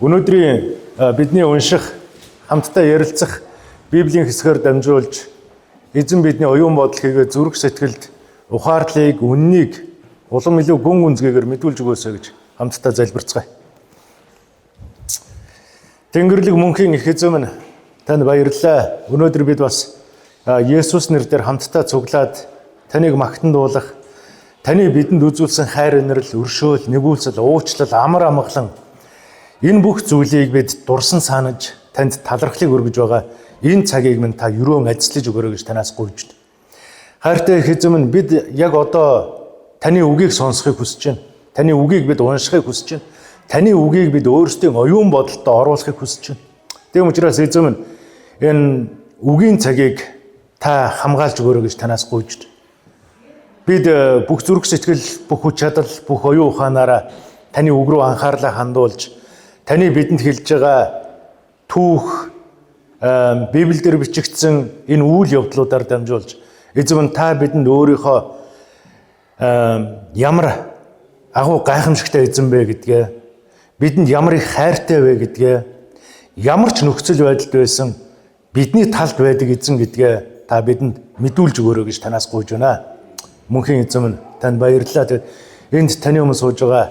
Өнөөдрийн бидний унших, хамтдаа ярилцах Библийн хэсгээр дамжуулж эзэн бидний оюун бодол хийгээ зүрх сэтгэлд ухаарлыг, үннийг улам илүү гүн гүнзгийгээр мэдүүлж өгөөсэй гэж хамтдаа залбирцгаая. Тэнгэрлэг мөнхийн их эзэн минь танд баярлалаа. Өнөөдөр бид бас Есүс нэрээр хамтдаа цуглаад таныг магтандуулах, таны бидэнд үзүүлсэн хайр инрэл, өршөөл, нэгүүлсэл, уучлал, амар амгалан энэ бүх зүйлийг бид дурсан санаж танд талархлыг өргөж байгаа. Энэ цагийг минь та юрөөн ажиллаж өгөөрэй гэж танаас гуйж байна. Хайртай их эзэн минь бид яг одоо таны үгийг сонсохыг хүсэж байна. Таны үгийг бид уншихыг хүсэж байна. Таны үгийг бид өөрсдийн оюун бодолтой оруулахыг хүсэж байна. Тийм учраас эзэн минь энэ үгийн цагийг та хамгаалж өгөөрэй гэж танаас гуйж байна. Бид бүх зүрх сэтгэл, бүх хүч чадал, бүх оюун ухаанаараа таны үг рүү анхаарлаа хандуулж, таны бидэнд хэлж байгаа түүх, Библиэлд бичигдсэн энэ үйл явдлуудаар дамжуулж, эзэн минь та бидэнд өөрийнхөө ямар агуу гайхамшигтай эзэн бэ гэдгээ, бидэнд ямар их хайртай вэ гэдгээ, ямар ч нөхцөл байдалд байсан бидний талд байдаг эзэн гэдгээ та бидэнд мэдүүлж өгөөрэй гэж танаас гуйж байна. Мөнхийн эзэн минь танд баярлалаа. Тэгэд энд таны өмнө сууж байгаа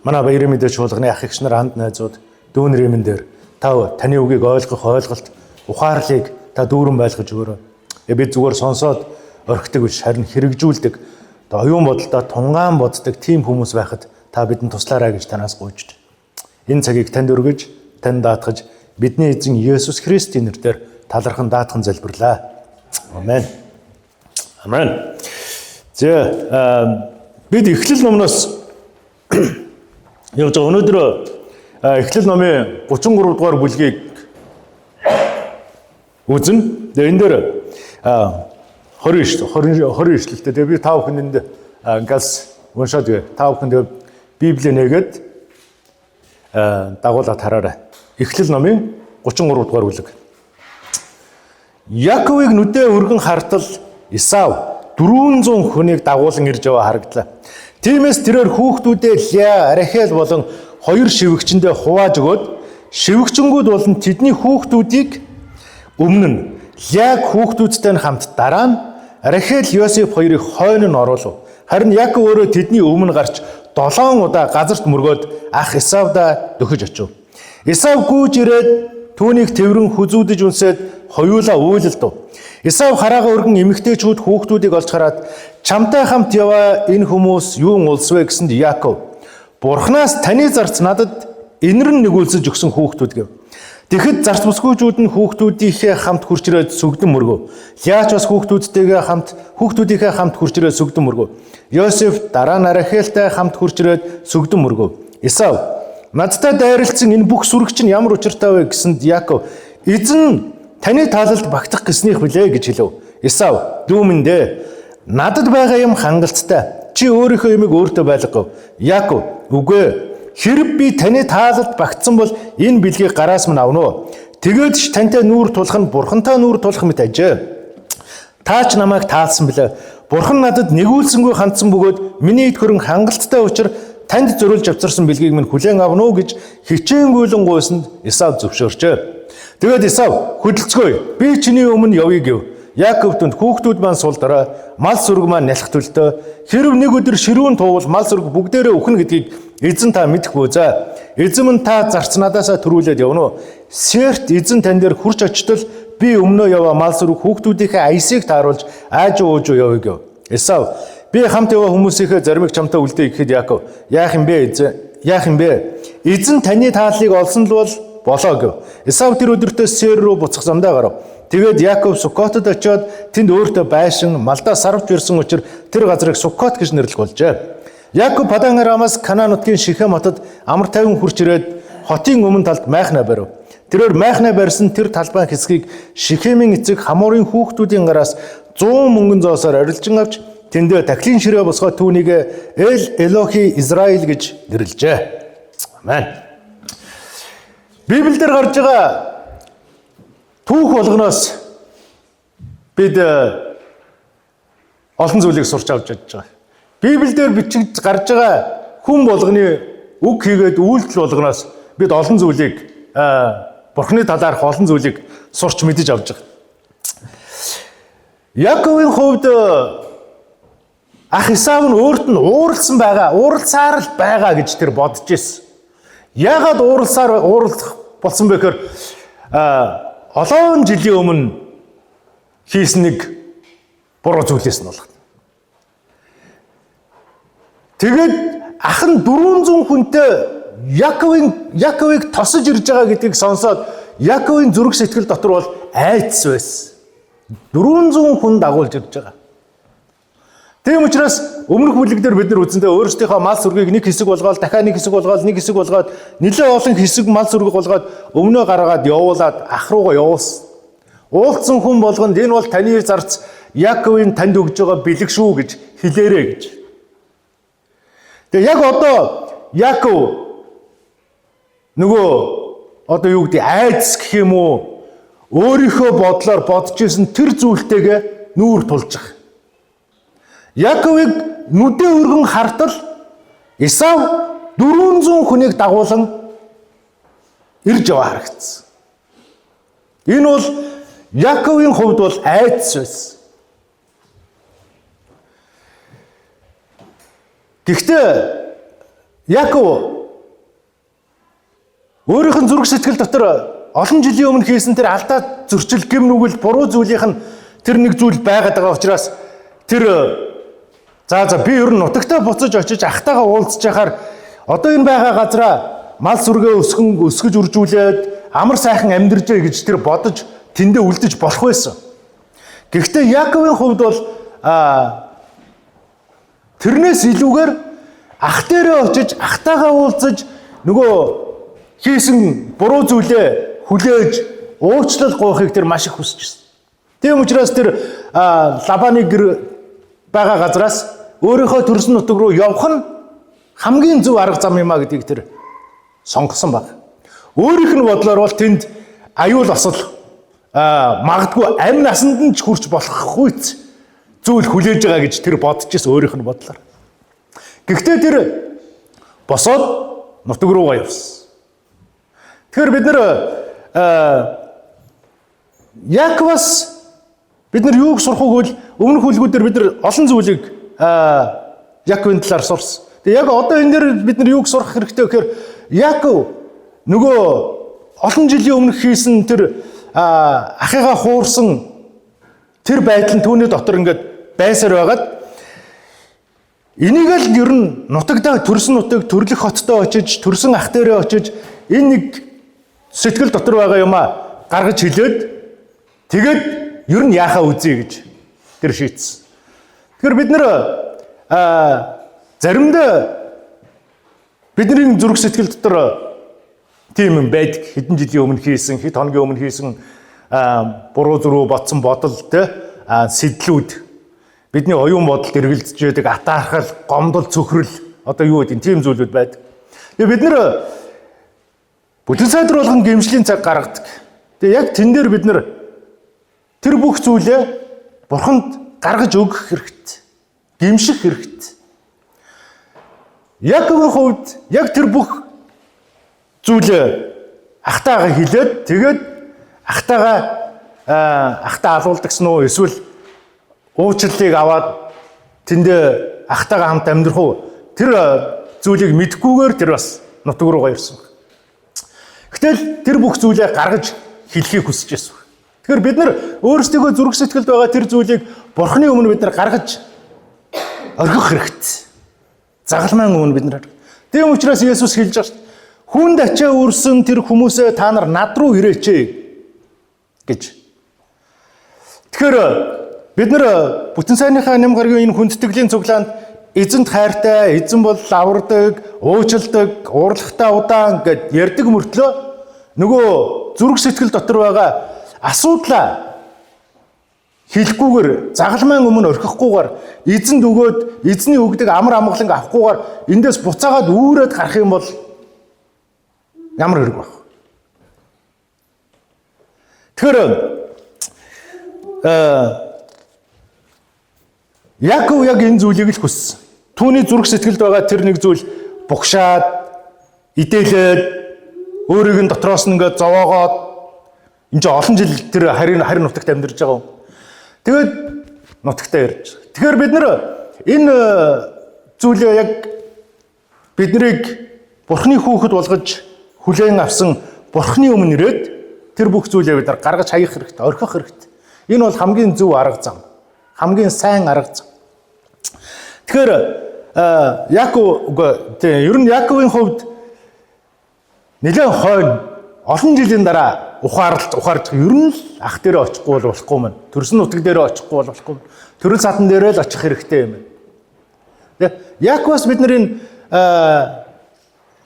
манай баярын мэдээ чуулганы ах эгч нар, анд найзууд, дүүнэр эмэн дээр та таны үгийг ойлгох ойлголт, ухаарлыг та дүүрэн байлгаж өгөөрэй. Бид зүгээр сонсоод орхидог биш, харин хэрэгжүүлдэг, оюун бодолдоо тунгаан боддог тийм хүмүүс байхад та бидэнд туслаарай гэж танаас гуйж байна. Энэ цагийг танд өргөж, танд даатгаж, бидний эзэн Есүс Христийн нэрээр талархан даатхан залбирлаа. Амен. Амен. Бид Эхлэл номноос явж байгаа. Өнөөдөр Эхлэл номын 33 дугаар бүлгийг үзнэ. Тэгээ энэ дээр 29-тэй. Тэгээ би та бүхэнд энд ингээс уншаад өгье. Та бүхэн тэгээ Библийг нээгээд дагуулад хараарай. Эхлэл номын 33 дугаар бүлэг. Яаковыг нүдээ өргөн хартал Исав 400 хүнийг дагуулan ирж яваа харагдлаа. Тиймээс тэрээр хүүхдүүдээ Леа, Рахел болон хоёр шивгчэндээ хувааж өгөөд шивгчэнгүүд болон тэдний хүүхдүүдийг өмнө нь Леаг хүүхдүүдтэй хамт дараа нь Рахел, Йосеф хоёрыг хойно нь оруулав. Харин Яков өөрөө тэдний өмнө гарч 7 удаа газарт мөргөөд ах Исавда дөхөж очив. Исав гүйж ирээд түүнийг тэврэн хүзүүдэж үнсээд хоёулаа уйлалдав. Исав хараага өргөн эмэгтэйчүүд хүүхдүүдийг олж хараад чамтай хамт яваа энэ хүмүүс юун улс вэ гэсэнд Яков Бурханаас таны зарц надад инэрн нэгүүлсэж өгсөн хүүхдүүд гэв. Тэгэхэд зарц бүсгүйчүүд нь хүүхдүүдийнхээ хамт хурж ирээд сүгдэн мөргөв. Леач бас хүүхдүүдтэйгээ хамт хурж ирээд сүгдэн мөргөв. Йосеф дараа нь Рахелтай хамт хурж ирээд сүгдэн мөргөв. Исав надтай дайралтсан энэ бүх сүрэг чинь ямар учиртай вэ гэсэнд Яков эзэн таны таалалд багтах гэснийх билээ гэж хэлв. Исав дүүмэндээ надад байгаа юм хангалттай. Чи өөрийнхөө юмыг өөртөө байлгав. Яков үгүй. Хэрэг би таны таалалд багтсан бол энэ бэлгийг гараас минь авна уу? Тэгээд ч тантай нүүр тулах нь Бурхантай нүүр тулах мэт ажээ. Та ч намайг таалсан билээ. Бурхан надад нэгүүлсэнгүй хандсан бөгөөд миний эд хөрөн хангалттай учраа танд зөрүүлж авчирсан бэлгийг минь хүлээн авна уу гэж хичээнгүйлэн гуйсанд Исав зөвшөөрчээ. Тэгээд Исав хөдөлцгөөе. Би чиний өмнө явъя гэв. Яков түнд хүүхдүүд маань сулдараа, мал сүрэг маань нялх төлтөө. Хэрв нэг өдөр ширүүн туувал мал сүрэг бүгдээрээ үхнэ гэдгийг эзэн та мэдэх бүү за. Эзэн минь та зарц надаасаа төрүүлээд явна уу? Сэрт эзэн тань дээр хурч очтол би өмнөө яваа мал сүрэг хүүхдүүдийнхээ аясыг тааруулж ааж ууж явъя гэв. Исав би хамт яваа хүмүүсийнхээ заримыг чамтай үлдээ гэхэд Яков яах юм бэ эзэн? Яах юм бэ? Эзэн таны тааллыг олсон л бол болоо гэв. Исав тэр өдөртөө Сэр рүү буцах замдаа гарав. Тэгээд Яков Суккотод очиод тэнд өөртөө байшин, малдаа сарвч ирсэн учраас тэр газрыг Суккот гэж нэрлэх болжээ. Яков Падан Арамаас Канаан нутгийн Шихем хотод амар тайван хурч ирээд хотын өмнө талд майхнаа барив. Тэрээр майхнаа барьсан тэр талбай хэсгийг Шихемийн эцэг Хаморын хүүхдүүдийн гараас 100 мөнгөн зоосоор арилжин авч тэндээ тахилын ширээ босгоод түүнийг Эл Элохи Израиль гэж нэрлэжээ. Амен. Библиэлд гарч байгаа түүх болгоноос бид олон зүйлийг сурч авч чадж байгаа. Библиэлд бичиж гарч байгаа хүн болгоны үг хийгээд үйлдэл болгоноос бид олон зүйлийг Бурхны талаарх олон зүйлийг сурч мэдэж авч байгаа. Яаковын хувьд ах Исав нь өөрт нь ууралсан байгаа, ууралсаар л байгаа гэж тэр бодож ирсэн. Яагаад ууралах болсон бэ гэхээр олон жилийн өмнө хийсэн нэг буруу зүйлээс нь болгоно. Тэгээд ах нь 400 хүнтэй Яаковыг тосож ирж байгаа гэдгийг сонсоод Яаковын зүрх сэтгэл дотор бол айдас байсан. 400 хүн дагуулж ирж байгаа. Тийм учраас өмнөх бүлэгдэр бид нар үзэндээ өөрсдийнхөө мал сүргийг нэг хэсэг болгоод дахиад нэг хэсэг болгоод нэлээд олон хэсэг мал сүрэг болгоод өмнөө гаргаад явуулаад ах руугаа явуулсан. Уулзсан хүн болгонд энэ бол таны зарц Яаковын танд өгж байгаа бэлэг шүү гэж хэлээрэй гэж. Тэгээ яг одоо Яаков нөгөө одоо юу гэдэг айдас гэх юм уу өөрийнхөө бодлоор бодож исэн тэр зүйлтэйгээ нүүр тулж байгаа. Яаковыг нүдээ өргөн хартал Исав 400 хүнийг дагуулan ирж яваа харагдсан. Энэ бол Яаковын хувьд бол айдас байсан. Гэхдээ Яаков өөрийнх нь зүрх сэтгэл дотор олон жилийн өмнө хийсэн тэр алдаа зөрчил гэм нүгэл буруу зүйлийнх нь тэр нэг зүйл байгаад байгаа учраас тэр би ер нь нутагтаа буцаж очиж ахтайгаа уулзж яхаар одоо энэ байгаа газараа мал сүргээ өсгөж үржүүлээд амар сайхан амьдарчээ гэж тэр бодож тэндээ үлдэж болох байсан. Гэхдээ Яаковын хувьд бол тэрнээс илүүгээр ах дээрээ очиж ахтайгаа уулзаж нөгөө хийсэн буруу зүйлээ хүлээж уучлал гуйхыг тэр маш их хүсэж байсан. Тийм учраас тэр Лабаны гэр байгаа газраас өөрийнхөө төрсөн нутаг руу явах нь хамгийн зөв арга зам юм а гэдгийг тэр сонгосон баг. Өөрийнх нь бодлоор бол тэнд аюул осол магадгүй амь насанд нь ч хүрч болохгүй зүйл хүлээж байгаа гэж тэр бодож ирсэн өөрийнх нь бодлоор. Гэхдээ тэр босоод нутаг руугаа явсан. Тэгэхээр бид нар Яаковаас бид нар юуг сурах вэ гэвэл өмнөх бүлгүүдээр бид нар олон зүйлийг Яаковын талаар сурсан. Тэгээ яг одоо энэ дээр бид нар юуг сурах хэрэгтэй гэхээр Яаков нөгөө олон жилийн өмнө хийсэн тэр ахыгаа хуурсан тэр байдал нь түүний дотор ингээд байсаар байгаад энийг л ер нь нутагтаа төрсөн нутаг төрлөх хоттой очиж төрсөн ах дээрээ очиж энэ нэг сэтгэл дотор байгаа юм а гаргаж хэлээд тэгээд ер нь яахаа үзье гэж тэр шийдсэн. Тэгэхээр бид нэр заримдаа бидний зүрх сэтгэл дотор тийм юм байдаг. Хэдэн жилийн өмнө хийсэн, хэд хоногийн өмнө хийсэн буруу зүрүү ботсон бодол сэтлүүд бидний оюун бодолд эргэлдэж байдаг атаархал, гомдол, цөхрөл одоо юу гэдэг тийм зүйлүүд байдаг. Тэгээ бид нэр бүтэн сайдруулгын гэмшлийн цаг гаргадаг. Тэгээ яг тэн дээр бид нэр тэр бүх зүйлээ Бурханд гаргаж өгөх хэрэгтэй. Гэмших хэрэгтэй. Яаковын хувьд яг тэр бүх зүйлээ ахтайгаа хэлээд тэгээд ахтаа алуулдагсан уу эсвэл уучлалыг аваад тэндээ ахтайгаа хамт амьдрах уу тэр зүйлийг мэдхгүйгээр тэр бас нутаг руугаа ирсэн. Гэтэл тэр бүх зүйлээ гаргаж хэлхийг хүсэж байсан. Тэгэхээр бид нар өөрсдөө зүрх сэтгэлд байгаа тэр зүйлийг Бурхны өмнө бид нар гаргаж орхих хэрэгтэй. Загалмайн өмнө бид нар. Тийм учраас Есүс хэлж байгаа шүү дээ. Хүнд ачаа үрсэн тэр хүмүүсээ та нар над руу ирээч гэж. Тэгэхээр бид нар бүтэн сайнныхаа нэм гарагийн энэ хүндтгэлийн цуглаанд эзэнт хайртай, эзэн бол лавардаг, уучилдаг, урлагтай удаан гэд ярьдаг мөртлөө нөгөө зүрх сэтгэл дотор байгаа асуудлаа хэлэхгүйгээр загалмайн өмнө орхихгүйгээр эзэнд өгөөд эзний өгдөг амар амгаланг авахгүйгээр эндээс буцаагаад үүрээд гарах юм бол ямар хэрэг байх вэ? Тэгэхээр Яаков яг энэ зүйлийг л хүссэн. Түүний зүрх сэтгэлд байгаа тэр нэг зүйл бугшаад, идэлээд, өөрийг нь дотроос нь ингээд зовоогоод энэ ч олон жил тэр харин нутагт амьдарч байгаа. Тэгээд нутагтаа ирж. Тэгэхээр бид нар энэ зүйлээ яг биднийг Бурхны хүүхэд болгож хүлээн авсан Бурхны өмнө ирээд тэр бүх зүйлээ бид нар гаргаж хаях хэрэгтэй, орхих хэрэгтэй. Энэ бол хамгийн зөв арга зам. Хамгийн сайн арга зам. Тэгэхээр ер нь Яаковын хувьд нэлээд хойно олон жилийн дараа ухаарч ер нь ах дээрээ очихгүй бол болохгүй мэн. Төрсөн нутаг дээрээ очихгүй бол болохгүй. Төрөл садан дээрээ л очих хэрэгтэй юм. Яаковс бид нарын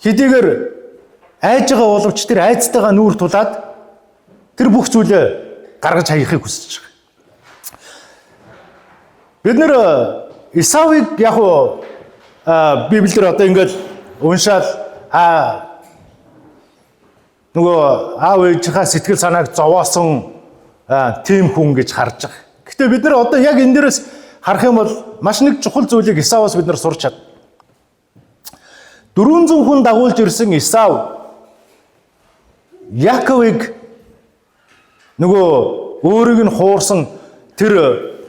хэдийгээр айж байгаа боловч тэр айцтайгаа нүүр тулаад тэр бүх зүйлээ гаргаж хаяхыг хүсэж байгаа. Бид нэр Исавыг яг Библиэр одоо ингээд уншаад нөгөө аав ээжийнхаа сэтгэл санааг зовоосон тийм хүн гэж харж байгаа. Гэхдээ бид нар одоо яг энэ дээрээс харах юм бол маш нэг чухал зүйлийг Исаваас бид нар сурч чад. 400 хүн дагуулж ирсэн Исав Яаковыг нөгөө өөрийг нь хуурсан тэр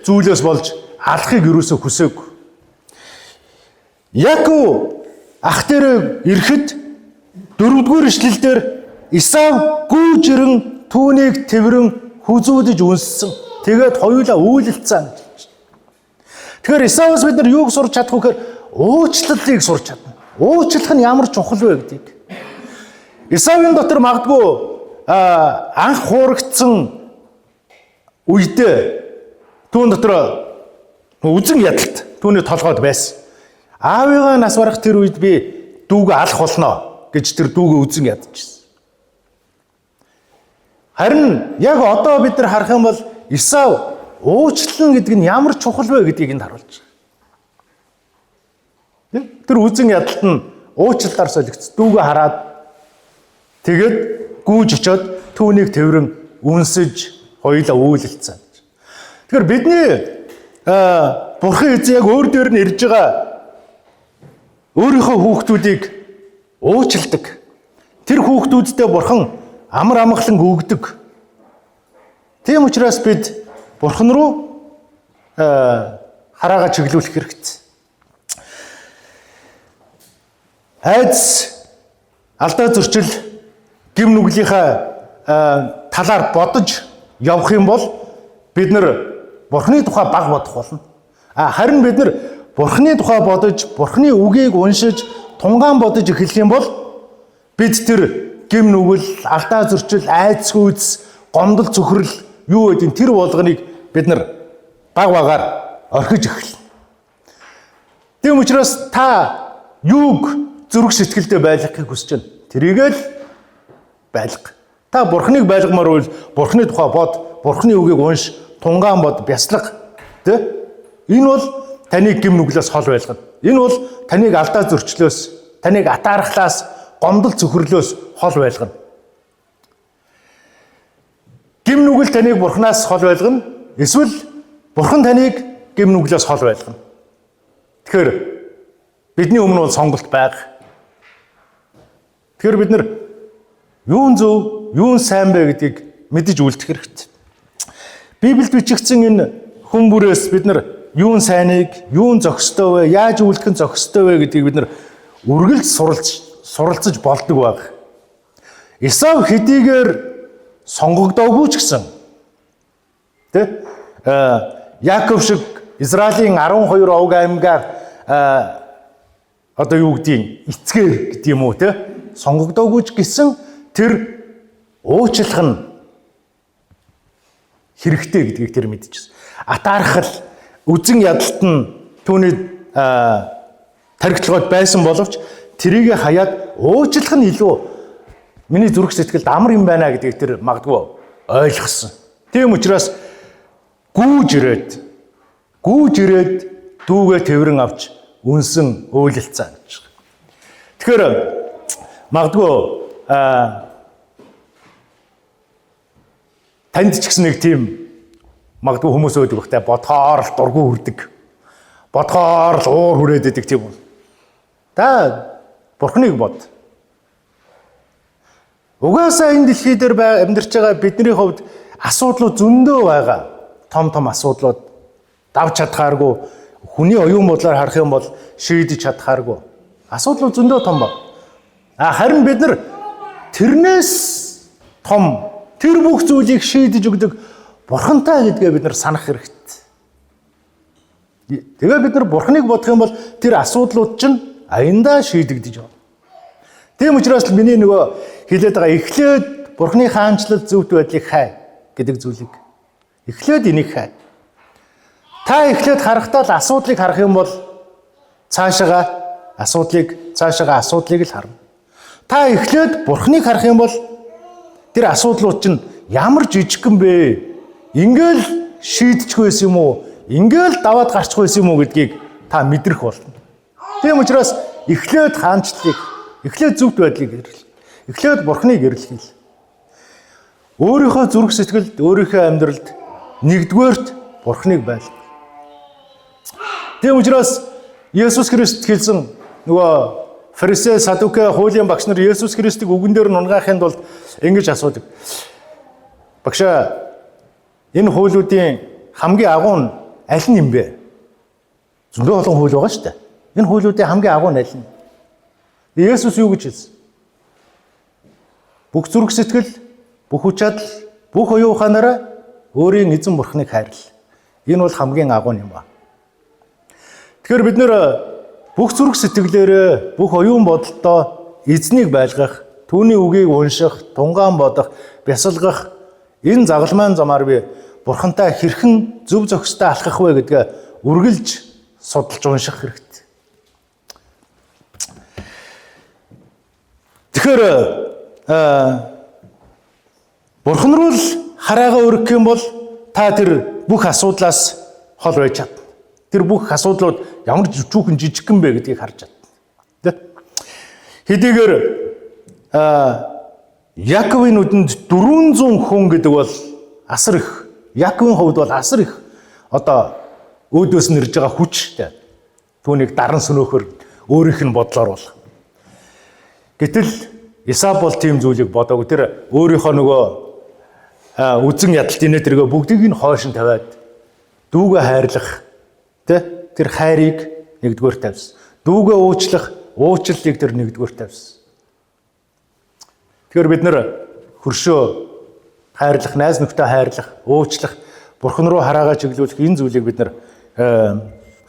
зүйлээс болж алахыг юусоо хүсээгүй. Яаков ах дээрээ ирэхэд 4-р эшлэлдэр Исав гүйжрэн түүнийг тэврэн хүзүүлж үнссэн. Тэгээд хоёулаа үйлэлцэн. Тэгэхээр Исаваас бид нар юуг сурч чадах вэ гэхээр уучлалыг сурч чадна. Уучлах нь ямар чухал вэ гэдгийг. Исавын дотор магадгүй анх хуурагдсан үедээ түүн дотор үзэн ядалт түүний толгойд байсан. Аавыгаа нас барах тэр үед би дүүгээ алах болно гэж тэр дүүгээ үзэн ядчихсан. Харин яг одоо бид нар харах юм бол Исав уучлал гэдэг нь ямар чухал вэ гэдгийг энд харуулж байгаа. Тэр үзэн ядалт нь уучлалаар солигдсон. Дүүгээ хараад тэгээд гүйж очиод түүнийг тэврэн үнсэж хоёулаа үйлэлцэн. Тэгэхээр бидний Бурхан эзэн яг өөр дээр нь ирж байгаа өөрийнхөө хүүхдүүдийг уучилдаг. Тэр хүүхдүүдтэй Бурхан амар амгалан өгдөг. Тийм учраас бид Бурхан руу хараагаа чиглүүлэх хэрэгтэй. Айдас алдаа зөрчил гэм нүглийнхаа талаар бодож явах юм бол бид нар Бурханы тухай баг бодох болно. Харин бид нар Бурханы тухай бодож, Бурханы үгийг уншиж, тунгаан бодож эхлэх юм бол бид тэр гэм нүгэл, алдаа зөрчил, айдас хүйдэс, гомдол цөхрөл юу гэдэг тэр болгоныг бид нар баг багаар орхиж эхэлнэ. Тийм учраас та юуг зүрх сэтгэлдээ байлгахыг хүсэж байна. Тэрийг л байлга. Та Бурханыг байлгамаар бол Бурханы тухай бод, Бурханы үгийг унш, тунгаан бод, бяцлах. Тэ? Энэ бол таныг гэм нүглээс хол байлгана. Энэ бол таныг алдаа зөрчлөөс, таныг атаархлаас, гомдол цөхрлөөс хол байлгана. Гэм нүгэл таныг Бурханаас хол байлгана. Эсвэл Бурхан таныг гэм нүглээс хол байлгана. Тэгэхээр бидний өмнө бол сонголт байга. Тэгэхээр бид нар юун зөв, юун сайн бэ гэдгийг мэдэж үлдэх хэрэгтэй. Библиэд бичигдсэн энэ хүн бүрээс бид нар юун сайныг, юун зохистой вэ, яаж үйлдэх нь зохистой вэ гэдгийг бид нар үргэлж суралцаж болдог баг. Исав хэдийгээр сонгогдоогүй ч гэсэн тэ Яаков шиг Израилийн 12 овг аймгаар одоо юу гэдгийг эцгээр гэдэг юм уу те сонгогдоогүй ч гэсэн тэр уучлах нь хэрэгтэй гэдгийг тэр мэдчихсэн. Атаархал, үзэн ядалт нь түүний тархитлагод байсан боловч тэрийг хаяад уучлах нь илүү миний зүрх сэтгэлд амар юм байна гэдгийг тэр магадгүй ойлгосон. Тийм учраас гүүж ирээд дүүгээ тэврэн авч үнсэн үйлэлцэн гэж. Тэгэхээр магадгүй танд ч гэсэн нэг тийм магадгүй хүмүүс өөдөг бахтай бодхоор л дургүй хүрдэг. Бодхоор л уур хүрээд идэг тийм үү. Та Бурхныг бод. Угаасаа энэ дэлхий дээр амьдарч байгаа бидний хувьд асуудлууд зөндөө байгаа. Том асуудлууд давж чадхааргүй, хүний оюун бодлоор харах юм бол шийдэж чадхааргүй. Асуудлууд зөндөө том баг. Харин бид нар тэрнээс том тэр бүх зүйлийг шийдэж өгдөг Бурхантай гэдгээ бид нар санах хэрэгтэй. Тэгээ бид нар Бурханыг бодох юм бол тэр асуудлууд чинь аяндаа шийдэгдэж байна. Тийм учраас л миний нөгөө хэлээд байгаа эхлээд Бурханы хаанчлал зөвхт байдлыг хай гэдэг зүйлийг. Эхлээд энийг хай. Та эхлээд харахтаа л асуудлыг харах юм бол цаашаага асуудлыг л харна. Та эхлээд Бурханыг харах юм бол тэр асуудлууд чинь ямар жижигхэн бэ? Ингээл шийдчих байсан юм уу? Ингээл даваад гарчих байсан юм уу гэдгийг та мэдрэх болно. Тийм учраас эхлээд хаанчлалыг, эхлээд зөвхт байдлыг эрэл. Эхлээд Бурханыг эрэлхийл. Өөрийнхөө зүрх сэтгэлд, өөрийнхөө амьдралд нэгдүгээрт Бурханыг байлгах. Тийм учраас Есүс Христ хэлсэн нөгөө Фарисей, Садукей, хуулийн багш нар Есүс Христийг үгэн дээр нь унгаахын тулд ингэж асуудаг. Багшаа, энэ хуулиудын хамгийн агуу нь аль нь юм бэ? Зөндөө олон хууль байгаа шүү дээ. Энэ хуулиудын хамгийн агуу нь аль нь? Есүс юу гэж хэлсэн? Бүх зүрх сэтгэл, бүх хүч чадал, бүх оюун ухаанаараа өөрийн эзэн Бурханыг хайрл. Энэ бол хамгийн агуу юм ба. Тэгэхээр бид нэр бүх зүрх сэтгэлээрээ, бүх оюун бодолтой эзнийг байлгах, түүний үгийг унших, тунгаан бодох, бясалгах энэ загалмайн замаар би Бурхантай хэрхэн зөв зохистой алхах вэ гэдгээ үргэлж судалж унших хэрэгтэй. Тэгэхээр Бурхан руу л хараагаа өргөх юм бол та тэр бүх асуудлаас хол байж чадна. Тэр бүх асуудлууд ямар жүүхэн жижигхэн бэ гэдгийг харж чадна. Хэдийгээр Яаковын нүдэнд 400 хүн гэдэг бол асар их. Яаковын хувьд бол асар их одоо өөдөөс нь ирж байгаа хүчтэй. Түүнийг даран сөнөөхөр өөрийнх нь бодлоор бол. Гэтэл Исав бол тийм зүйлийг бодоагүй. Тэр өөрийнхөө нөгөө үзэн ядалт инээ тэргээ бүгдийг нь хойш нь тавиад дүүгээ хайрлах тэр хайрыг нэгдүгээр тавьсан. Дүүгээ уучлалыг тэр нэгдүгээр тавьсан. Тэгэхээр бид нар хөршөө хайрлах, найз нөхдөд хайрлах, уучлах, Бурхан руу хараагаа чиглүүлэх энэ зүйлийг бид нар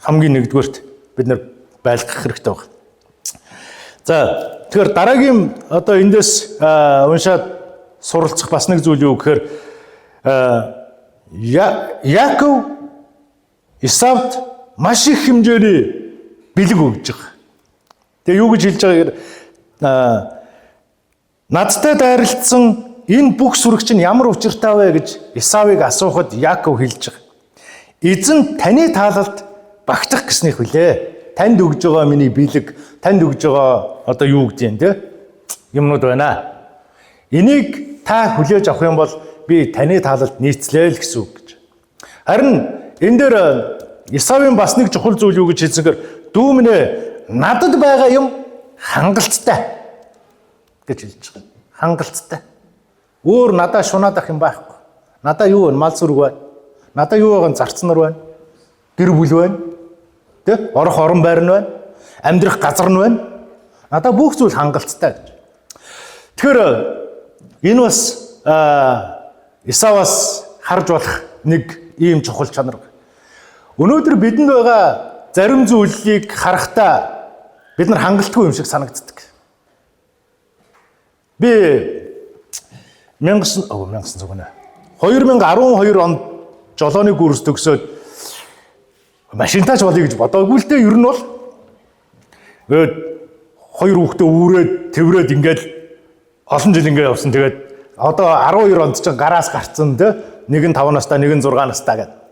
хамгийн нэгдүгээрт бид нар байлгах хэрэгтэй байна. За тэгэхээр дараагийн одоо эндээс уншаад суралцах бас нэг зүйл юу гэхээр Яаков Исавд маш их хэмжээний бэлэг өгж байгаа. Тэгээ юу гэж хэлж байгаа гэхээр надтай дайралтсан энэ бүх сүрэг чинь ямар учиртай вэ гэж Исавыг асуухад Яаков хэлж байгаа. Эзэн таны таалалд багтах гэснийх үлээ. Танд өгж байгаа миний бэлэг, танд өгж байгаа одоо юу гэдэг юм те юмнууд байна. Энийг та хүлээж авах юм бол би таны таалалд нийцлээ л гэсэн үг гэж. Харин энэ дээр Исавын бас нэг чухал зүйл юу гэж хэлсэнгээр дүү минь надад байгаа юм хангалттай гэж хэлж байгаа. Хангалттай. Өөр надаа шунаад ах юм байхгүй. Надаа юу вэ? Мал сүрэг байна. Надаа юу байгаа? Зарцнаар байна. Гэр бүл байна. Тэ? Орох орон байр нь байна. Амьдрах газар нь байна. Надаа бүх зүйл хангалттай гэж. Тэгэхээр энэ бас Исаваас харж болох нэг ийм чухал чанар. Өнөөдөр бидэнд байгаа зарим зүйлийг харахтаа бид нар хангалтгүй юм шиг санагддаг. Би 2012 онд жолооны курс төгсөөд машинтаач болъё гэж бодоогүй л дээ. Ер нь бол тэгээд хоёр хүүхдээ үүрээд тэврээд ингээд олон жил ингээд явсан. Тэгээд одоо 12 онд ч гараас гарцсан те. Нэг нь 5 настай, нэг нь 6 настай гэдэг.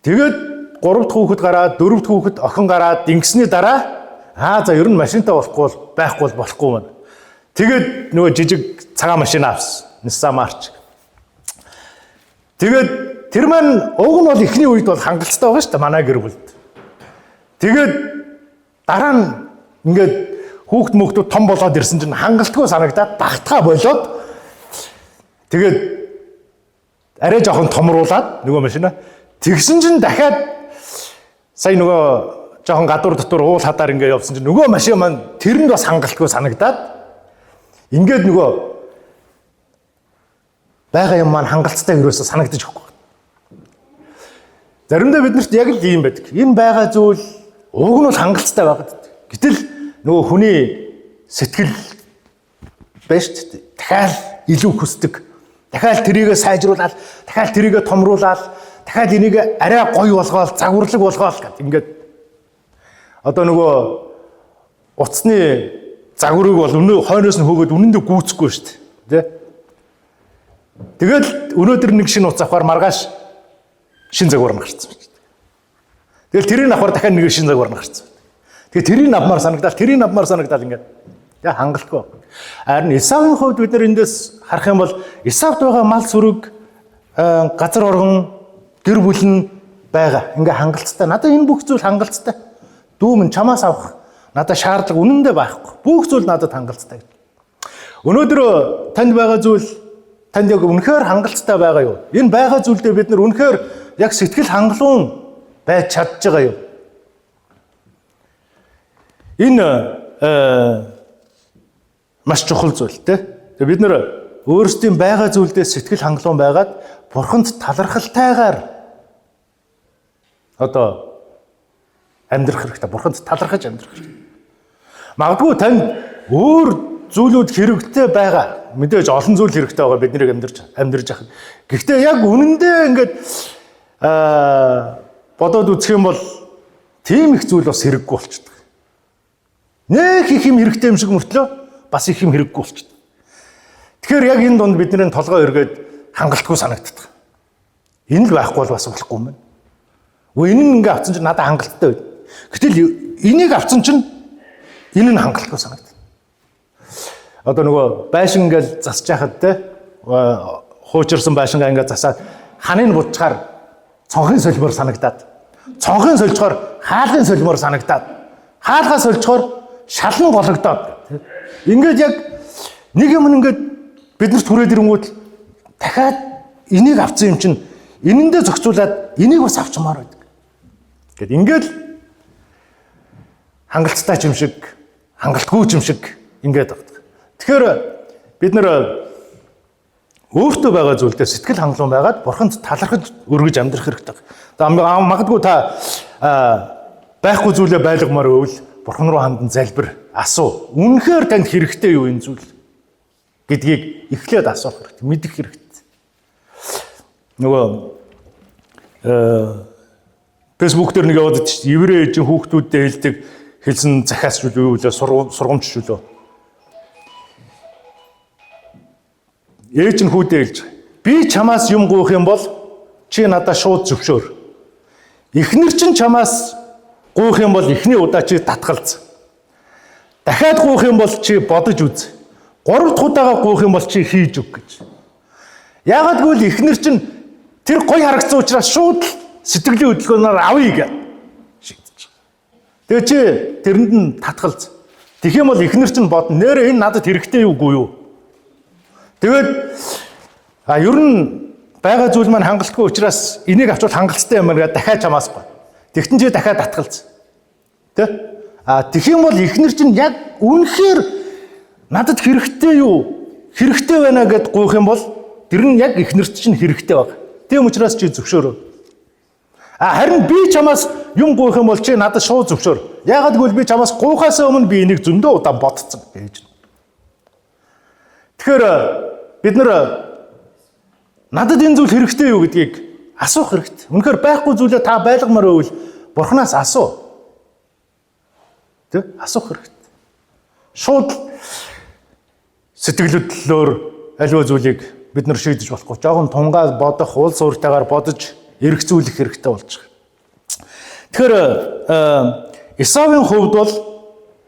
Тэгээд 3 дахь хүүхэд гараад 4 дахь хүүхэд охин гараад ингэсний дараа за ер нь машинтаа байхгүй болохгүй мэн. Тэгээд нөгөө жижиг цагаан машин авсан. Nissan March. Тэгээд тэр маань уг нь бол эхний үед бол хангалттай байгаа шүү дээ манай гэр бүлд. Тэгээд дараа нь ингээд хүүхд мөхтүүд том болоод ирсэн чинь хангалтгүй санагдаад багтгаа болоод тэгээд арай жоохон томруулаад нөгөө машина тэгсэн чинь дахиад сая нөгөө жоохон гадуур дотор уул хадаар ингээ явсан чинь нөгөө машин маань тэрэнд бас хангалтгүй санагдаад ингээд нөгөө байгаа юм маань хангалттай ерөөсө санагдаж өгөхгүй. Заримдаа биднэрт яг л ийм байдаг. Энэ байгаа зүйл уг нь бол хангалттай байгаад. Гэтэл нөгөө хүний сэтгэл байж шүү дээ. Дахиад илүү хүсдэг. Дахиад тэрийгэ сайжруулаад, дахиад тэрийгэ томруулаад, дахиад энийг арай гоё болгоод, загварлаг болгоод гэдэг. Ингээд одоо нөгөө утасны загварыг бол хойноос нь хөөгөөд үнэндээ гүйцэхгүй шүү дээ. Тэгэл өнөөдөр нэг шинэ утас авахаар маргааш шинэ загвар нь гарцсан шүү дээ. Тэгэл тэрийг авахаар дахиад нэг шинэ загвар нь гарцсан. Тэгээ тэрийг авмаар санагдал ингээд яа хангалтгүй. Харин Исавын хувьд бид нар эндээс харах юм бол Исавд байгаа мал сүрэг, газар оргон, гэр бүл нь байгаа. Ингээ хангалттай. Надад энэ бүх зүйл хангалттай. Дүү минь чамаас авах надад шаардлага үнэндээ байхгүй. Бүх зүйл надад хангалттай. Өнөөдөр танд байгаа зүйл танд яг үнэхээр хангалттай байгаа юу? Энэ байгаа зүйлдээ бид нар үнэхээр яг сэтгэл хангалуун байж чадж байгаа юу? Энэ маш чухал зүйл те. Тэгээ бид нар өөрсдийн байгаа зүйлдээ сэтгэл хангалуун байгаад Бурханд талархалтайгаар одоо амьдрах хэрэгтэй. Бурханд талархаж амьдрах хэрэгтэй. Магадгүй танд өөр зүйлүүд хэрэгтэй байгаа. Мэдээж олон зүйл хэрэгтэй байгаа бидний амьдарч явах. Гэхдээ яг үнэндээ ингээд бодоод үзэх юм бол тийм их зүйл бас хэрэггүй болчихдог. Нэг их юм хэрэгтэй юм шиг мөртлөө бас их юм хэрэггүй болчихдог. Тэгэхээр яг энэ донд бидний толгой эргээд хангалтгүй санагддаг. Энэ л байхгүй бол бас болохгүй юм байна. Энэ нь ингээ авсан чинь надад хангалттай байд. Гэтэл энийг авсан чинь энэ нь хангалтгүй санагдав. Одоо нөгөө байшин ингээл засаж яхад те хуучирсан байшингаа ингээ засаад ханыг будчихаар цонхын солимоор санагдаад цонхын сольчоор хаалгын солимоор санагдаад хаалгаа сольчоор шалан гологдоод ингээд яг нэг юм ингээд биднэрт хүрээд ирэнгүүт дахиад энийг авсан юм чинь энэндээ зохицуулаад энийг бас авчмаар байдаг. Гэт ингээд хангалттай юм шиг хангалтгүй юм шиг ингээд байна. Тэгэхээр бид нар өөртөө байгаа зүйлдээ сэтгэл хангалуун байгаад Бурханд талархаж өргөж амьдрах хэрэгтэй. Магадгүй та байхгүй зүйлээ байлгамаар өвл Бурхан руу хандан залбир асуу. Үнэхээр танд хэрэгтэй юу энэ зүйл гэдгийг эхлээд асуух хэрэгтэй. Мэдэх хэрэгтэй. Нөгөө Facebook дээр нэг яваад чи еврей ээжийн хүүхдүүдтэй хэлдэг хэлсэн захиас юу вэ? Сургамж шүү лөө. Ээж нь хүүдээ хэлж би чамаас юм гуйх юм бол чи надад шууд зөвшөөр. Эхнэр чинь чамаас гуйх юм бол эхний удаа чи татгалз. Дахиад гуйх юм бол чи бодож үз. Гурав дахь удаага гуйх юм бол чи хийж өг гэж. Яагаад гэвэл эхнэр чинь тэр гоё харагдсан учраас шууд сэтгэлийн хөдөлгөөнөөр авъя гэж шийдэж байгаа. Тэгээ чи тэрэнд нь татгалз. Тэгэх юм бол эхнэр чинь бодно нэрээ энэ надад хэрэгтэй юугүй юу? Тэгээд ер нь байгаа зүйл маань хангалтгүй учраас энийг авчвал хангалттай юм аа дахиад чамаас гоо. Тэгтэн чи дахиад татгалз. Тэ? Тэгэх юм бол эхнэр чинь яг үнэхээр надад хэрэгтэй юу? Хэрэгтэй байна гэд гуйх юм бол тэр нь яг эхнэрт чинь хэрэгтэй баг. Тийм учраас чи зөвшөөрөө. Харин би чамаас юм гуйх юм бол чи надад шууд зөвшөөр. Яагаад гэвэл би чамаас гуйхаас өмнө би энийг зөндөө удаа бодцсон гэж. Тэгэхээр бид нар надад энэ зүйл хэрэгтэй юу гэдгийг асуух хэрэгтэй. Үнэхээр байхгүй зүйлээ та байлгамаар байвал Бурханаас асуу. Тэ? Асуух хэрэгтэй. Шууд сэтгэл хөдлөлөөр аливаа зүйлийг бид нар шийдэж болохгүй. Жогон тунгаа бодох, уул сууртайгаар бодож эргцүүлэх хэрэгтэй болж байгаа. Тэгэхээр Исавын хувьд бол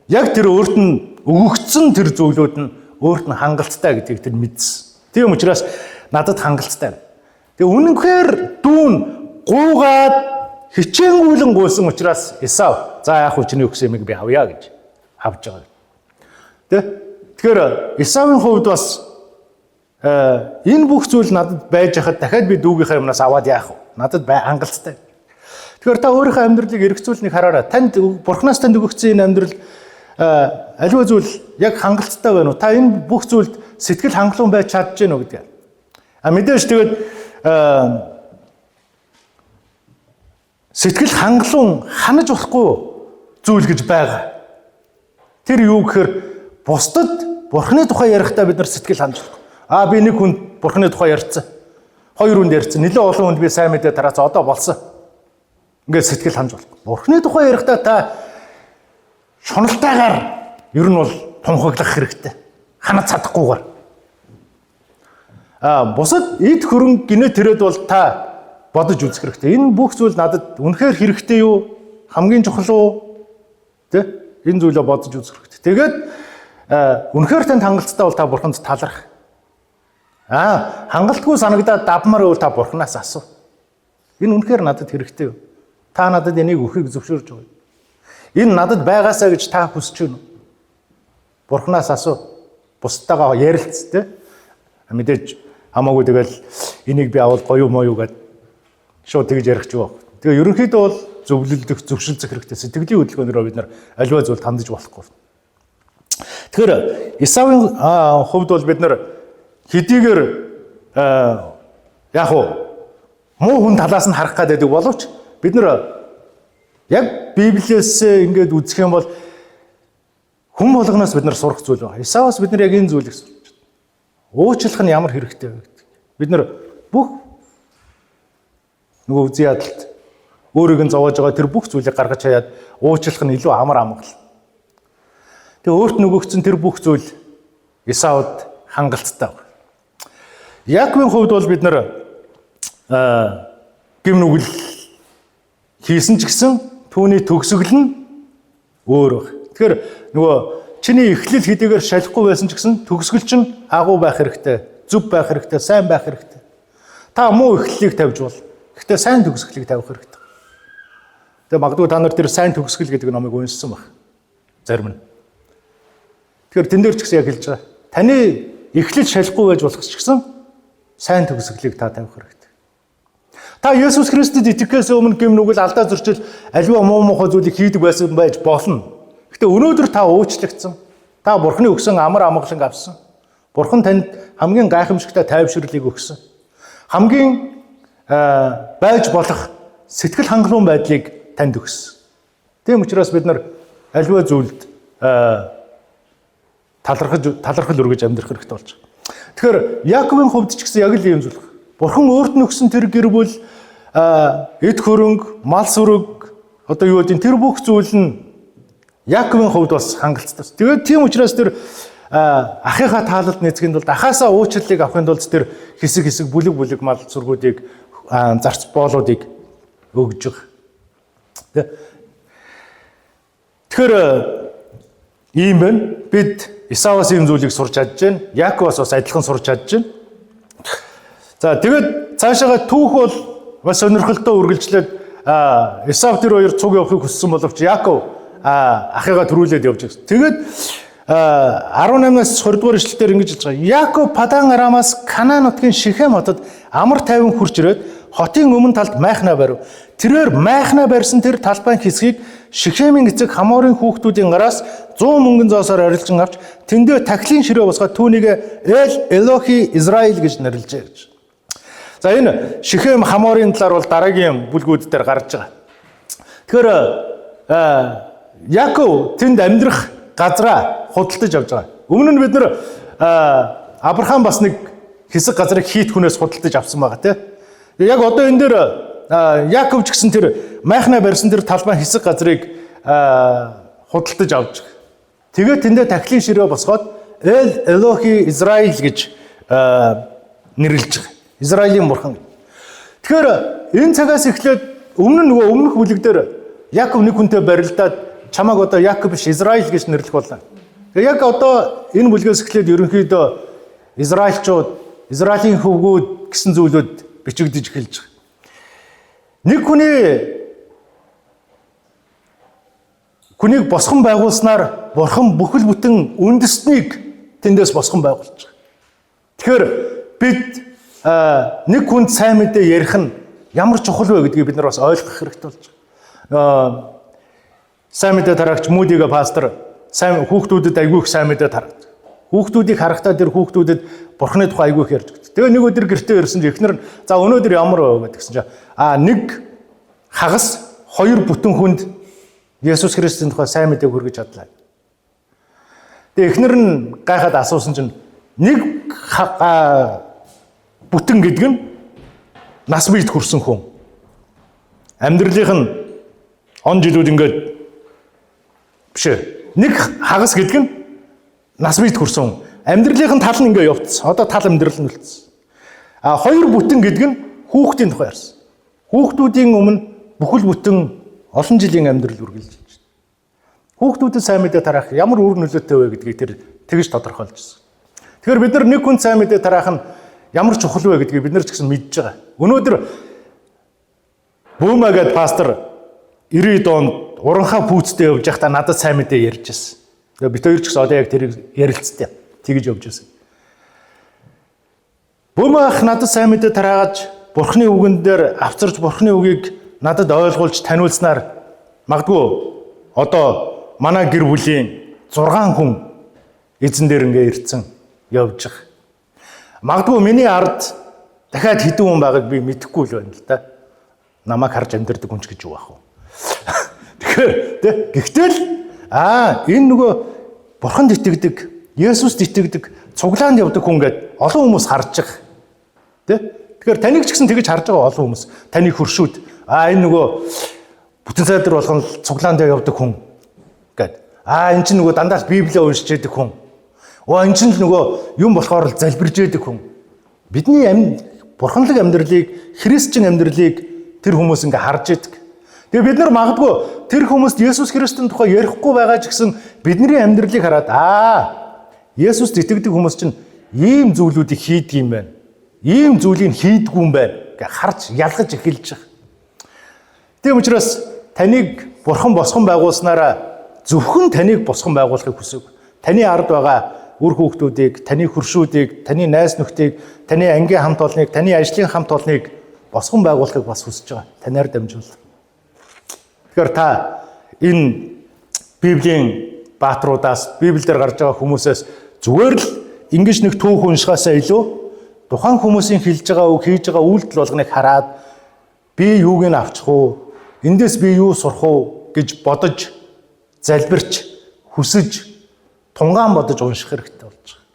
яг тэр өөрт нь өгөгдсөн тэр зүйлүүд нь өөрт нь хангалттай гэдгийг тэр мэдсэн. Тийм учраас надад хангалттай. Тэгээ үнэнхээр дүүн гуугаад хичээнгүйлэн гуйсан учраас Исав за яах вэ чиний өгсөн юмыг би авъя гэж авч байгаа. Тэгэхээр Исавын хувьд бас энэ бүх зүйл надад байж хахад дахиад би дүүгийнхаа юмнаас аваад яах вэ? Надад хангалттай. Тэгэхээр та өөрийнхөө амьдралыг эргцүүлнийг хараарай. Танд Бурханаас танд өгөгдсөн энэ амьдрал аливаа зүйл яг хангалттай байна уу? Та энэ бүх зүйлд сэтгэл хангалуун байж чадж гэнэ үү гэдэг. Мэдээж тэгээд сэтгэл хангалуун ханаж болохгүй зүйл гэж байгаа. Тэр юу гэхээр бусдад Бурханы тухай ярихдаа бид нар сэтгэл ханаж болохгүй. Би нэг хүнд Бурханы тухай ярьсан. Хоёр хүнд ярьсан. Нэлээд олон хүнд би сайн мэдээ тараацсан. Одоо болсон. Ингээд сэтгэл ханаж болохгүй. Бурханы тухай ярихдаа та шуналтайгаар ер нь бол тунхаглах хэрэгтэй. Ханаж чадахгүйгээр. Бусад эд хөрөнгө гинэ тэрэд бол та бодож үзэх хэрэгтэй. Энэ бүх зүйл надад үнэхээр хэрэгтэй юу? Хамгийн чухал уу? Энэ зүйлөө бодож үзэх хэрэгтэй. Тэгээд үнэхээр танд хангалттай бол та Бурханд таларх. Хангалтгүй санагдаад давмаар бол та Бурханаас асуу. Энэ үнэхээр надад хэрэгтэй юу? Та надад энийг өгөхийг зөвшөөрж байгаа юу? Энэ надад байгаасаа гэж та хүсэж байна уу? Бурханаас асуу. Бусдаагаа ярилц мэдээж хамаагүй тэгэл энийг би авал гоё юм уу гэд шууд тэгж ярих ч байгаа. Тэгээ ерөнхийдөө бол зөвлөлдөх, зөвшөлдөх хэрэгтэй. Сэтгэлийн хөдөлгөөнөөр бид нар аливаа зүйл тандаж болохгүй. Тэгэхээр Исавын хувьд бол бид нар хэдийгээр яг муу хүн талаас нь харах гэдэг боловч бид нар яг Библиэс ингээд үзэх юм бол хүн болгоноос бид нар сурах зүйл байна. Исаваас бид нар яг энэ зүйлийг сурч байна. Уучлах нь ямар хэрэгтэй вэ гэдэг. Бид нар бүх нөгөө үзий ядалт өөрийг нь зовоож байгаа тэр бүх зүйлийг гаргаж хаяад уучлах нь илүү амар амгалан. Тэгээ өөрт нөгөөгцөн тэр бүх зүйл Исавд хангалттай байна. Яаковын хувьд бол бид нар гим нүгэл хийсэн ч гэсэн түүний төгсгөл нь өөр баг. Тэгэхээр нөгөө чиний эхлэл хэдийгээр шалахгүй байсан ч гэсэн төгсгөл чинь агуу байх хэрэгтэй, зөв байх хэрэгтэй, сайн байх хэрэгтэй. Та муу эхлэлийг тавьж бол. Гэхдээ сайн төгсгөлийг тавих хэрэгтэй. Тэгээ магадгүй та нар тэр сайн төгсгөл гэдэг номыг уншсан баг. Зарим нь. Тэгэхээр тэн дээр ч гэсэн яг хэлж байгаа. Таны эхлэл шалахгүй байж болох ч гэсэн сайн төгсгөлийг та тавих хэрэгтэй. Та Есүс Христэд итгэхээс өмнө гим нүгэл алдаа зөрчил аливаа муу муухай зүйлийг хийдэг байсан байж болно. Гэтэ өнөөдөр та уучлагдсан. Та Бурханы өгсөн амар амгалан авсан. Бурхан танд хамгийн гайхамшигтай тайвширлыг өгсөн. Хамгийн байж болох сэтгэл хангалуун байдлыг танд өгсөн. Тийм учраас бид нар аливаа зүйлд талархал өргөж амьдрах хэрэгтэй болж байгаа. Тэгэхээр Яаковын хувьд ч гэсэн яг л ийм зүйл. Бурхан өөрт нь өгсөн тэр гэр бүл эд хөрөнгө, мал сүрэг одоо юу гэдэг тэр бүх зүйл нь Яаковын хувьд бас хангалттай. Тэгээд тийм учраас тэр ахыхаа таалалд нэцгэнд бол ахаасаа уучлалыг авахын тулд тэр хэсэг бүлэг мал сүргүүдийг зарц боолуудыг өгж байгаа. Тэгэхээр ийм байна. Бид Исаваас ийм зүйлийг сурч чадж байна. Яаковаас бас адилхан сурч чадж байна. За тэгээд цаашаага түүх бол бас сонирхолтой үргэлжлээд Исав тэр хоёр цуг явахыг хүссэн боловч Яаков ахыгаа төрүүлээд явж байгаа. Тэгээд 18-аас 20 дугаар эшлэлээр ингэж хэлж байгаа. Яаков Падан Арамаас Канаан нутгийн Шихем хотод амар тайван хурж ирээд хотын өмнө талд майхнаа барив. Тэрээр майхнаа барьсан тэр талбайн хэсгийг Шихемийн эцэг Хаморын хүүхдүүдийн гараас 100 мөнгөн зоосоор арилжин авч тэндээ тахилын ширээ босгоод түүнийг Эл Элохи Израиль гэж нэрлэжээ гэж. За энэ Шихем Хаморын талаар бол дараагийн бүлгүүд дээр гарч байгаа. Тэгэхээр Яаков тэнд амьдрах газраа худалдаж авч байгаа. Өмнө нь бид нар Авраам бас нэг хэсэг газрыг хийт хүнээс худалдаж авсан байгаа тийм. Яг одоо энэ дээр Яаков ч гэсэн тэр майхнаа барьсан тэр талбай хэсэг газрыг худалдаж авч байгаа. Тэгээд тэндээ тахилын ширээ босгоод Эл Элохи Израиль гэж нэрлэж байгаа. Израилийн бурхан. Тэгэхээр энэ цагаас эхлээд өмнөх бүлэг дээр Яаков нэг хүнтэй барилдаад чамаг одоо Яаков биш Израиль гэж нэрлэх болно. Тэгээ яг одоо энэ бүлгээс эхлээд ерөнхийдөө Израильчууд, Израилийн хөвгүүд гэсэн зүйлүүд бичигдэж эхэлж байгаа. Нэг хүний хүнийг босгон байгуулснаар Бурхан бүхэл бүтэн үндэснийг тэндээс босгон байгуулж байгаа. Тэгэхээр бид нэг хүнд сайн мэдээ ярих нь ямар чухал вэ гэдгийг бид нар бас ойлгох хэрэгтэй болж байгаа. Сайн мэдээ тараагч Мүүдига пастор сайн хүүхдүүдэд айгүй их сайн мэдээ тараад. Хүүхдүүдийг харахтаа тэр хүүхдүүдэд Бурханы тухай айгүй их ярьж өгдөг. Тэгээ нэг өдөр гэртээ ирсэн чинь эхнэр нь за өнөөдөр ямар вэ гэдгсэн чинь нэг хагас хоёр бүтэн хүнд Есүс Христосийн тухай сайн мэдээг хүргэж чадлаа. Тэгээ эхнэр нь гайхаад асуусан чинь нэг бүтэн гэдэг нь нас биед хүрсэн хүн. Амьдралынх нь он жилүүд ингээд биш ээ. Нэг хагас гэдэг нь нас биед хүрсэн. Амьдралынх нь тал нь ингээд явцсан. Одоо тал амьдрал нь үлдсэн. Хоёр бүтэн гэдэг нь хүүхдийн тухай ярьсан. Хүүхдүүдийн өмнө бүхэл бүтэн олон жилийн амьдрал үргэлжилж байна. Хүүхдүүдэд сайн мэдээ тараах ямар үр нөлөөтэй вэ гэдгийг тэр тэгж тодорхойлж байна. Тэгэхээр бид нар нэг хүн сайн мэдээ тараах нь ямар чухал вэ гэдгийг бид нар ч гэсэн мэдж байгаа. Өнөөдөр Бөөмө гэдэг пастор 90 донд уранхаа пүүцтэй явж байхдаа надад сайн мэдээ ярьж байсан. Тэгээ бид хоёр ч гэсэн одоо яг тэрийг ярилцдаг. Тэгж явж байсан. Бөөмө ах надад сайн мэдээ тараагаж Бурхны үгэн дээр авчирч Бурхны үгийг надад ойлгуулж таниулснаар магадгүй одоо манай гэр бүлийн 6 хүн эзэн дээр ингээ ирцэн явж байгаа. Магадгүй миний ард дахиад хэдэн хүн байгааг би мэдэхгүй л байна л да. Намайг харж амьдэрдэг хүн ч гэж юу ах вэ? Тэгэхээр гэхдээ л энэ нөгөө Бурханд итгэдэг, Есүст итгэдэг, цуглаанд явдаг хүн гээд олон хүмүүс харж байгаа. Тэгэхээр таныг ч гэсэн тэгж харж байгаа олон хүмүүс. Таны хөршүүд энэ нөгөө бүтэн сайдар болгон цуглаанд явдаг хүн гээд энэ чинь нөгөө дандаа Библийг уншиж яадаг хүн. Энэ чинь л нөгөө юм болохоор л залбирж яадаг хүн. Бидний бурханлаг амьдралыг, христчин амьдралыг тэр хүмүүс ингээ харж яадаг. Тэгээ бид нар магадгүй тэр хүмүүст Есүс Христосийн тухай ярихгүй байгаа ч гэсэн бидний амьдралыг хараад Есүст итгэдэг хүмүүс чинь ийм зүйлүүдийг хийдэг юм байна. Ийм зүйлийг хийдэггүй юм байна гэж харж ялгаж эхэлж байгаа. Тийм учраас таныг Бурхан босгон байгуулснараа зөвхөн таныг босгон байгуулахыг хүсэв. Таны ард байгаа үр хүүхдүүдийг, таны хөршүүдийг, таны найз нөхдийг, таны ангийн хамт олныг, таны ажлын хамт олныг босгон байгуулахыг бас хүсэж байгаа. Танаар дамжуул. Тэгэхээр та энэ Библийн баатруудаас, Библиэлд гарч байгаа хүмүүсээс зүгээр л ингэж нэг түүх уншихаасаа илүү тухайн хүмүүсийн хэлж байгаа үг, хийж байгаа үйлдэл болгоныг хараад би юуг нь авчих уу? Эндээс би юу сурах уу гэж бодож, залбирч, хүсэж, тунгаан бодож унших хэрэгтэй болж байгаа.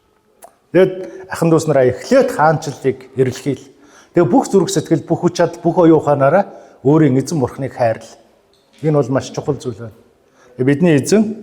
Тэгэд ахын дүүс нараа эхлээд хаанчлалыг эрэлхийл. Тэгээ бүх зүрх сэтгэл, бүх хүч чадал, бүх оюун ухаанаараа өөрийн эзэн Бурхныг хайрл. Энэ бол маш чухал зүйл байна. Бидний эзэн